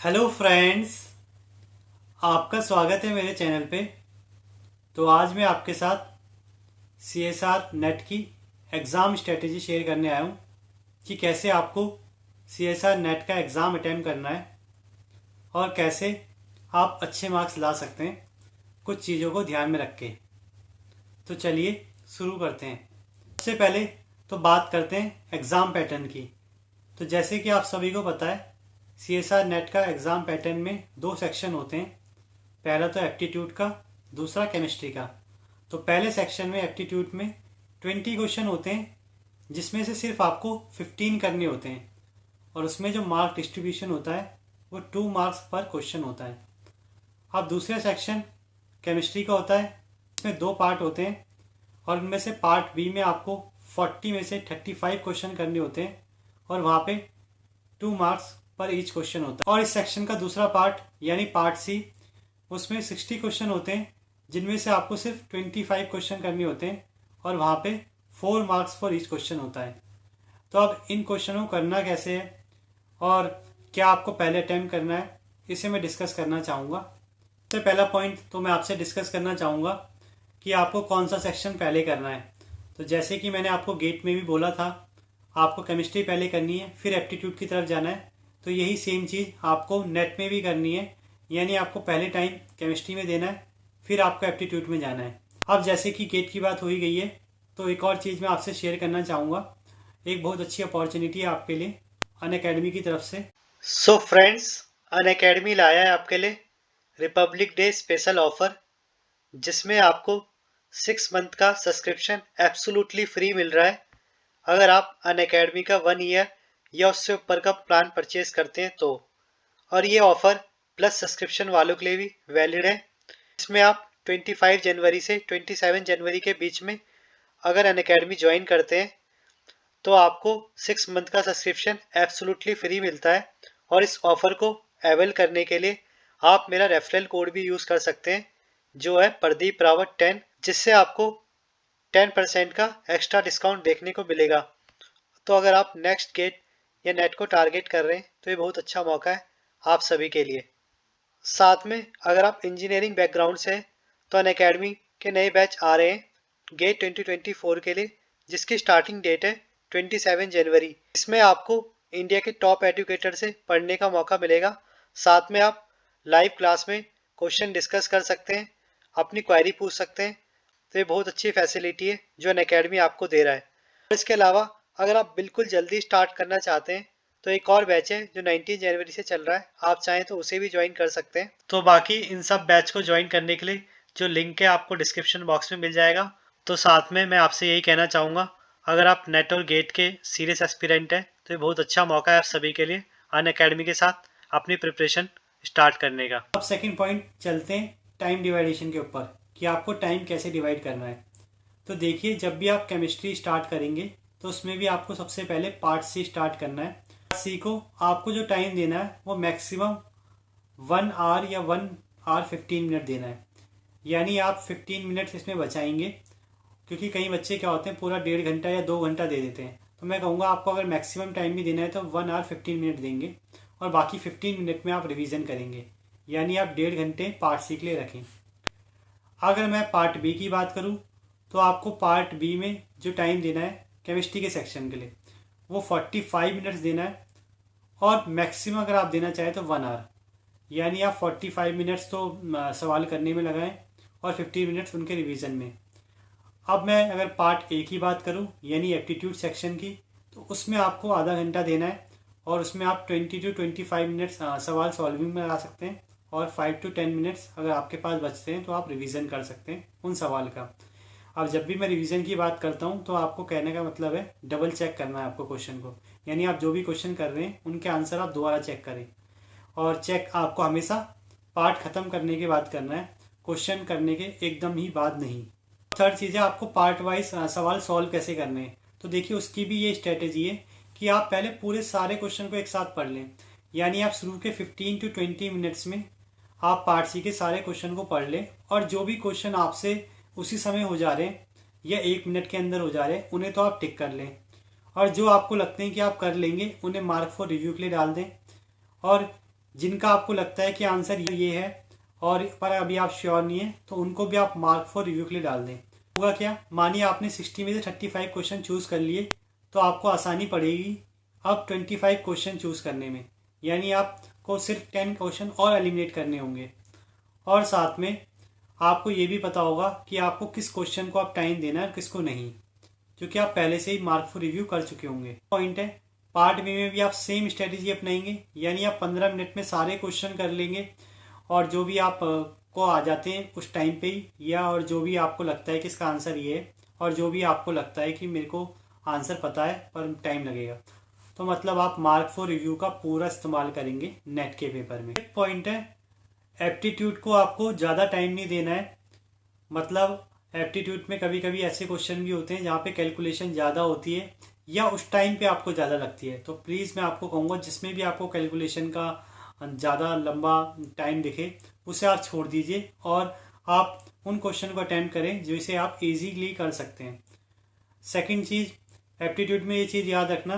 Hello friends, आपका स्वागत है मेरे चैनल पे। तो आज मैं आपके साथ सीएसआर नेट की एग्ज़ाम स्ट्रेटेजी शेयर करने आया हूँ कि कैसे आपको सीएसआर नेट का एग्ज़ाम अटेम्प्ट करना है और कैसे आप अच्छे मार्क्स ला सकते हैं कुछ चीज़ों को ध्यान में रख के। तो चलिए शुरू करते हैं। सबसे पहले तो बात करते हैं एग्ज़ाम पैटर्न की। तो जैसे कि आप सभी को पता है, सीएसआर नेट का एग्ज़ाम पैटर्न में दो सेक्शन होते हैं। पहला तो एप्टीट्यूड का, दूसरा केमिस्ट्री का। तो पहले सेक्शन में एप्टीट्यूड में 20 क्वेश्चन होते हैं, जिसमें से सिर्फ आपको 15 करने होते हैं और उसमें जो मार्क डिस्ट्रीब्यूशन होता है वो 2 मार्क्स पर क्वेश्चन होता है। अब दूसरा सेक्शन केमिस्ट्री का होता है, इसमें 2 पार्ट होते हैं और उनमें से पार्ट बी में आपको 40 में से 35 क्वेश्चन करने होते हैं और वहाँ पे 2 मार्क्स पर ईच क्वेश्चन होता है। और इस सेक्शन का दूसरा पार्ट यानी पार्ट सी, उसमें 60 क्वेश्चन होते हैं, जिनमें से आपको सिर्फ 25 क्वेश्चन करने होते हैं और वहाँ पे 4 मार्क्स फॉर ईच क्वेश्चन होता है। तो अब इन क्वेश्चनों को करना कैसे है और क्या आपको पहले अटेम्प्ट करना है, इसे मैं डिस्कस करना चाहूँगा। सबसे पहला पॉइंट तो मैं आपसे डिस्कस करना चाहूँगा कि आपको कौन सा सेक्शन पहले करना है। तो जैसे कि मैंने आपको गेट में भी बोला था, आपको केमिस्ट्री पहले करनी है, फिर एप्टीट्यूड की तरफ जाना है। तो यही सेम चीज़ आपको नेट में भी करनी है, यानी आपको पहले टाइम केमिस्ट्री में देना है, फिर आपको एप्टीट्यूड में जाना है। अब जैसे कि गेट की बात हो ही गई है, तो एक और चीज़ मैं आपसे शेयर करना चाहूँगा। एक बहुत अच्छी अपॉर्चुनिटी है आपके लिए अनअकैडमी की तरफ से। सो फ्रेंड्स, अनअकैडमी लाया है आपके लिए रिपब्लिक डे स्पेशल ऑफर, जिसमें आपको 6 मंथ का सब्सक्रिप्शन एब्सोल्युटली फ्री मिल रहा है अगर आप अनअकैडमी का 1 ईयर या उससे ऊपर का प्लान परचेज करते हैं तो। और ये ऑफ़र प्लस सब्सक्रिप्शन वालों के लिए भी वैलिड है। इसमें आप 25 जनवरी से 27 जनवरी के बीच में अगर अनअकैडमी ज्वाइन करते हैं तो आपको 6 मंथ का सब्सक्रिप्शन एब्सोल्युटली फ्री मिलता है। और इस ऑफ़र को अवेल करने के लिए आप मेरा रेफरल कोड भी यूज़ कर सकते हैं, जो है प्रदीप रावत 10, जिससे आपको 10% का एक्स्ट्रा डिस्काउंट देखने को मिलेगा। तो अगर आप नेक्स्ट गेट या नेट को टारगेट कर रहे हैं तो ये बहुत अच्छा मौका है आप सभी के लिए। साथ में अगर आप इंजीनियरिंग बैकग्राउंड से हैं तो अनअकैडमी के नए बैच आ रहे हैं गेट 2024 के लिए, जिसकी स्टार्टिंग डेट है 27 जनवरी। इसमें आपको इंडिया के टॉप एजुकेटर से पढ़ने का मौका मिलेगा। साथ में आप लाइव क्लास में क्वेश्चन डिस्कस कर सकते हैं, अपनी क्वेरी पूछ सकते हैं। तो ये बहुत अच्छी फैसिलिटी है जो अनअकैडमी आपको दे रहा है। इसके अलावा अगर आप बिल्कुल जल्दी स्टार्ट करना चाहते हैं तो एक और बैच है जो 19 जनवरी से चल रहा है, आप चाहें तो उसे भी ज्वाइन कर सकते हैं। तो बाकी इन सब बैच को ज्वाइन करने के लिए जो लिंक है आपको डिस्क्रिप्शन बॉक्स में मिल जाएगा। तो साथ में मैं आपसे यही कहना चाहूँगा, अगर आप नेट और गेट के सीरियस एस्पिरेंट हैं तो ये बहुत अच्छा मौका है आप सभी के लिए अनअकैडमी के साथ अपनी प्रिपरेशन स्टार्ट करने का। अब सेकेंड पॉइंट चलते हैं टाइम डिवाइडेशन के ऊपर कि आपको टाइम कैसे डिवाइड करना है। तो देखिए, जब भी आप केमिस्ट्री स्टार्ट करेंगे तो उसमें भी आपको सबसे पहले पार्ट सी स्टार्ट करना है। पार्ट सी को आपको जो टाइम देना है वो मैक्सिमम 1 आवर या 1 आवर 15 मिनट देना है। यानी आप 15 मिनट इसमें बचाएंगे, क्योंकि कई बच्चे क्या होते हैं पूरा 1.5 घंटा या 2 घंटा दे देते हैं। तो मैं कहूँगा आपको अगर मैक्सिमम टाइम भी देना है तो 1 आवर 15 मिनट देंगे और बाकी 15 मिनट में आप रिविज़न करेंगे, यानी आप 1.5 घंटे पार्ट सी के लिए रखें। अगर मैं पार्ट बी की बात करूँ तो आपको पार्ट बी में जो टाइम देना है केमिस्ट्री के सेक्शन के लिए वो 45 मिनट्स देना है और मैक्सिमम अगर आप देना चाहें तो 1 आवर, यानी आप 45 मिनट्स तो सवाल करने में लगाएं और 50 मिनट्स उनके रिवीजन में। अब मैं अगर पार्ट ए की बात करूं यानी एप्टीट्यूड सेक्शन की, तो उसमें आपको आधा घंटा देना है और उसमें आप 20 to 25 मिनट्स सवाल सॉल्विंग में लगा सकते हैं और 5 to 10 मिनट्स अगर आपके पास बचते हैं तो आप रिवीजन कर सकते हैं उन सवाल का। अब जब भी मैं रिवीजन की बात करता हूँ तो आपको कहने का मतलब है डबल चेक करना है आपको क्वेश्चन को, यानी आप जो भी क्वेश्चन कर रहे हैं उनके आंसर आप दोबारा चेक करें। और चेक आपको हमेशा पार्ट ख़त्म करने के बाद करना है, क्वेश्चन करने के एकदम ही बाद नहीं। थर्ड चीज़ है आपको पार्ट वाइज सवाल सॉल्व कैसे करने हैं। तो देखिए, उसकी भी ये स्ट्रेटेजी है कि आप पहले पूरे सारे क्वेश्चन को एक साथ पढ़ लें, यानी आप शुरू के 15 to 20 मिनट्स में आप पार्ट सी के सारे क्वेश्चन को पढ़ लें और जो भी क्वेश्चन आपसे उसी समय हो जा रहे हैं या 1 मिनट के अंदर हो जा रहे हैं उन्हें तो आप टिक कर लें, और जो आपको लगते हैं कि आप कर लेंगे उन्हें मार्क फॉर रिव्यू के लिए डाल दें। और जिनका आपको लगता है कि आंसर ये है और पर अभी आप श्योर नहीं है, तो उनको भी आप मार्क फॉर रिव्यू के लिए डाल दें। होगा क्या, मानिए आपने 60 में से 35 क्वेश्चन चूज कर लिए, तो आपको आसानी पड़ेगी अब 25 क्वेश्चन चूज करने में, यानी आपको सिर्फ 10 क्वेश्चन और एलिमिनेट करने होंगे। और साथ में आपको ये भी पता होगा कि आपको किस क्वेश्चन को आप टाइम देना है और किसको नहीं, क्योंकि आप पहले से ही मार्क फॉर रिव्यू कर चुके होंगे। पॉइंट है, पार्ट बी में भी आप सेम स्ट्रेटेजी अपनाएंगे, यानी आप 15 मिनट में सारे क्वेश्चन कर लेंगे और जो भी आप को आ जाते हैं उस टाइम पे ही, या और जो भी आपको लगता है कि इसका आंसर ये है और जो भी आपको लगता है कि मेरे को आंसर पता है पर टाइम लगेगा, तो मतलब आप मार्क फॉर रिव्यू का पूरा इस्तेमाल करेंगे नेट के पेपर में। एक पॉइंट है, एप्टीट्यूड को आपको ज़्यादा टाइम नहीं देना है। मतलब एप्टीट्यूड में कभी कभी ऐसे क्वेश्चन भी होते हैं जहाँ पे कैलकुलेशन ज़्यादा होती है या उस टाइम पे आपको ज़्यादा लगती है, तो प्लीज़ मैं आपको कहूँगा जिसमें भी आपको कैलकुलेशन का ज़्यादा लंबा टाइम दिखे उसे आप छोड़ दीजिए और आप उन क्वेश्चन को अटेम्प्ट करें जिसे आप इजीली कर सकते हैं। सेकंड चीज़, एप्टीट्यूड में ये चीज़ याद रखना,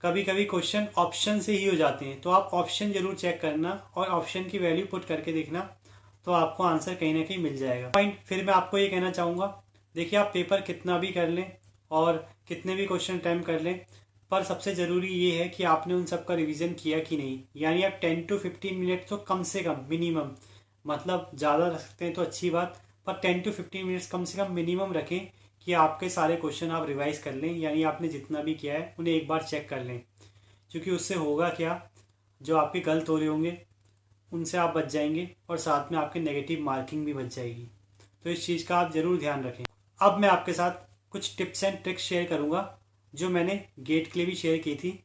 कभी कभी क्वेश्चन ऑप्शन से ही हो जाते हैं, तो आप ऑप्शन जरूर चेक करना और ऑप्शन की वैल्यू पुट करके देखना, तो आपको आंसर कहीं ना कहीं मिल जाएगा। पॉइंट फिर मैं आपको ये कहना चाहूँगा, देखिए आप पेपर कितना भी कर लें और कितने भी क्वेश्चन अटैम्प्ट कर लें, पर सबसे ज़रूरी ये है कि आपने उन सब का रिवीजन किया कि नहीं। यानी आप 10 to 15 मिनट तो कम से कम मिनिमम, मतलब ज़्यादा रख सकते हैं तो अच्छी बात, पर 10 to 15 मिनट्स कम से कम मिनिमम रखें कि आपके सारे क्वेश्चन आप रिवाइज कर लें, यानी आपने जितना भी किया है उन्हें एक बार चेक कर लें। क्योंकि उससे होगा क्या, जो आपके गलत हो रहे होंगे उनसे आप बच जाएंगे और साथ में आपकी नेगेटिव मार्किंग भी बच जाएगी, तो इस चीज़ का आप ज़रूर ध्यान रखें। अब मैं आपके साथ कुछ टिप्स एंड ट्रिक्स शेयर करूँगा जो मैंने गेट के लिए भी शेयर की थी।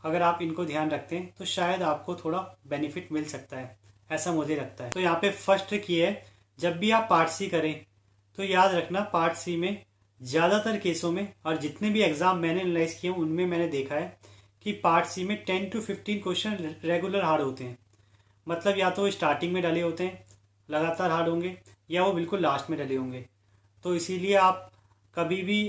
अगर आप इनको ध्यान रखते हैं तो शायद आपको थोड़ा बेनिफिट मिल सकता है, ऐसा मुझे लगता है। तो यहाँ पे फर्स्ट ट्रिक ये है, जब भी आप पार्ट सी करें तो याद रखना पार्ट सी में ज़्यादातर केसों में और जितने भी एग्जाम मैंने एनालाइज किए उनमें मैंने देखा है कि पार्ट सी में 10 to 15 क्वेश्चन रेगुलर हार्ड होते हैं। मतलब या तो स्टार्टिंग में डले होते हैं लगातार हार्ड होंगे, या वो बिल्कुल लास्ट में डले होंगे। तो इसीलिए आप कभी भी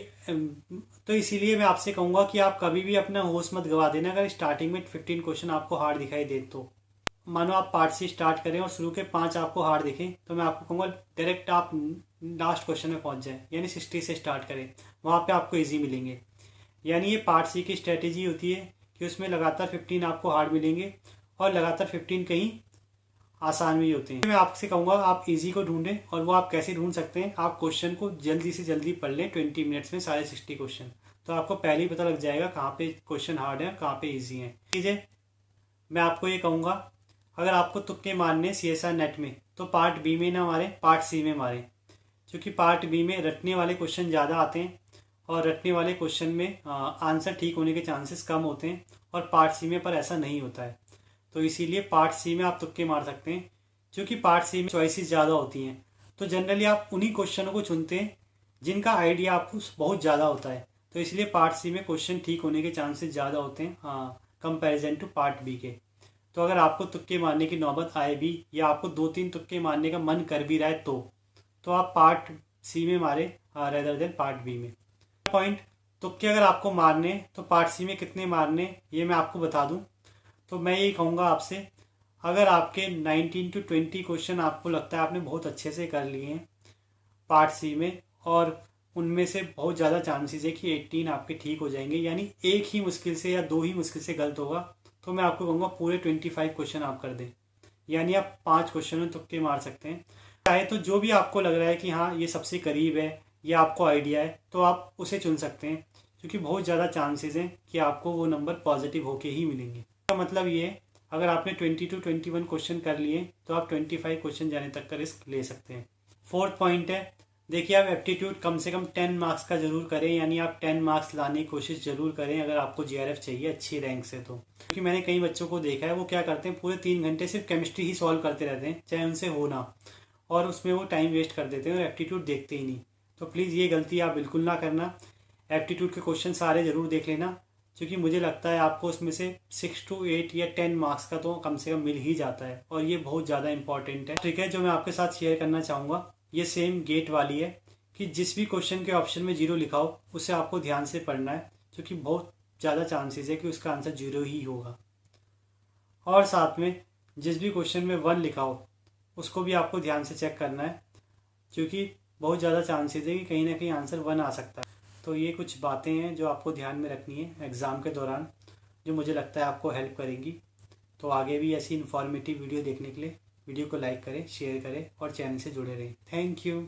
तो इसीलिए मैं आपसे कहूँगा कि आप कभी भी अपना होश मत गवा देना अगर स्टार्टिंग में 15 क्वेश्चन आपको हार्ड दिखाई दे। तो मानो आप पार्ट सी स्टार्ट करें और शुरू के 5 आपको हार्ड दिखें, तो मैं आपको कहूँगा डायरेक्ट आप लास्ट क्वेश्चन में पहुँच जाएं, यानी 60 से स्टार्ट करें, वहाँ पे आपको इजी मिलेंगे। यानी ये पार्ट सी की स्ट्रेटेजी होती है कि उसमें लगातार 15 आपको हार्ड मिलेंगे और लगातार 15 कहीं आसान भी होते हैं। मैं आपसे कहूँगा आप इजी को ढूंढें, और वो आप कैसे ढूंढ सकते हैं, आप क्वेश्चन को जल्दी से जल्दी पढ़ लें 20 मिनट्स में सारे 60 क्वेश्चन, तो आपको पहले ही पता लग जाएगा कहाँ पे क्वेश्चन हार्ड है कहाँ पे ईजी है। ठीक है, मैं आपको ये कहूँगा अगर आपको तुक्के मारने CSR नेट में तो पार्ट बी में ना मारें, पार्ट सी में मारें, क्योंकि पार्ट बी में रटने वाले क्वेश्चन ज़्यादा आते हैं और रटने वाले क्वेश्चन में आंसर ठीक होने के चांसेस कम होते हैं, और पार्ट सी में पर ऐसा नहीं होता है। तो इसीलिए पार्ट सी में आप तुक्के मार सकते हैं, क्योंकि पार्ट सी में चॉइसेस ज़्यादा होती हैं, तो जनरली आप उन्हीं क्वेश्चनों को चुनते हैं जिनका आइडिया आपको बहुत ज़्यादा होता है, तो इसलिए पार्ट सी में क्वेश्चन ठीक होने के चांसेस ज़्यादा होते हैं कंपैरिजन टू पार्ट बी के। तो अगर आपको तुक्के मारने की नौबत आए भी या आपको 2-3 तुक्के मारने का मन कर भी रहा है तो आप पार्ट सी में मारे रेदर देन पार्ट बी में। पॉइंट, तुक्के अगर आपको मारने तो पार्ट सी में कितने मारने ये मैं आपको बता दूं, तो मैं यही कहूँगा आपसे, अगर आपके 19 to 20 क्वेश्चन आपको लगता है आपने बहुत अच्छे से कर लिए हैं पार्ट सी में, और उनमें से बहुत ज़्यादा चांसेस है कि 18 आपके ठीक हो जाएंगे, यानी एक ही मुश्किल से या 2 ही मुश्किल से गलत होगा, तो मैं आपको कहूँगा पूरे 25 क्वेश्चन आप कर दें, यानी आप 5 क्वेश्चन में तुक्के मार सकते हैं। चाहे तो जो भी आपको लग रहा है कि हाँ ये सबसे करीब है या आपको आइडिया है तो आप उसे चुन सकते हैं, क्योंकि बहुत ज़्यादा चांसेस हैं कि आपको वो नंबर पॉजिटिव होके ही मिलेंगे। इसका मतलब ये है अगर आपने 20 to 21 क्वेश्चन कर लिए तो आप 25 क्वेश्चन जाने तक का रिस्क ले सकते हैं। फोर्थ पॉइंट है, देखिए आप एप्टीट्यूड कम से कम 10 मार्क्स का जरूर करें, यानी आप 10 मार्क्स लाने की कोशिश जरूर करें अगर आपको GRF चाहिए अच्छी रैंक से। तो क्योंकि मैंने कई बच्चों को देखा है वो क्या करते हैं पूरे 3 घंटे सिर्फ केमिस्ट्री ही सॉल्व करते रहते हैं चाहे उनसे हो ना, और उसमें वो टाइम वेस्ट कर देते हैं और एप्टीट्यूड देखते ही नहीं। तो प्लीज़ ये गलती आप बिल्कुल ना करना, एप्टीट्यूड के क्वेश्चन सारे ज़रूर देख लेना, क्योंकि मुझे लगता है आपको उसमें से 6 to 8 या 10 मार्क्स का तो कम से कम मिल ही जाता है, और ये बहुत ज़्यादा इंपॉर्टेंट है। ठीक है, जो मैं आपके साथ शेयर करना चाहूँगा ये सेम गेट वाली है कि जिस भी क्वेश्चन के ऑप्शन में 0 लिखा हो उसे आपको ध्यान से पढ़ना है, क्योंकि बहुत ज़्यादा चांसेस है कि उसका आंसर 0 ही होगा। और साथ में जिस भी क्वेश्चन में 1 लिखा हो उसको भी आपको ध्यान से चेक करना है, क्योंकि बहुत ज़्यादा चांसेस है कि कहीं ना कहीं आंसर 1 आ सकता है। तो ये कुछ बातें हैं जो आपको ध्यान में रखनी है एग्ज़ाम के दौरान, जो मुझे लगता है आपको हेल्प करेंगी। तो आगे भी ऐसी इन्फॉर्मेटिव वीडियो देखने के लिए वीडियो को लाइक करें, शेयर करें और चैनल से जुड़े रहें। Thank you.